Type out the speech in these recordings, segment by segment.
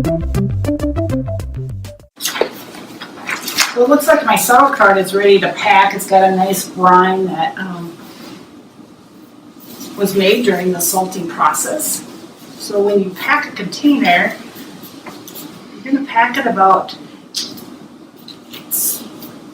So it looks like my sauerkraut is ready to pack. It's got a nice brine that was made during the salting process. So when you pack a container, you're going to pack it about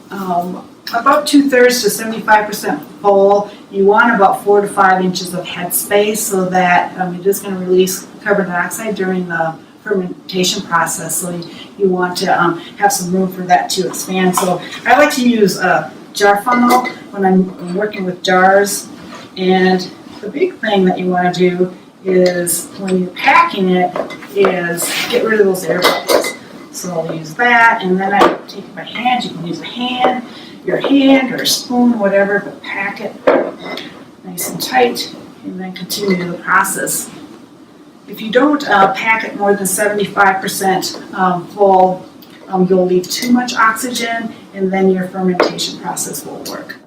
2/3 to 75% full. You want about 4 to 5 inches of head space so that it is going to release carbon dioxide during the fermentation process. So you want to have some room for that to expand. So I like to use a jar funnel when I'm working with jars. And the big thing that you want to do is when you're packing it is get rid of those air bubbles. So I'll use that, and then I take my hand. You can use your hand or a spoon, whatever, but pack it nice and tight, and then continue the process. If you don't pack it more than 75% full, you'll leave too much oxygen, and then your fermentation process won't work.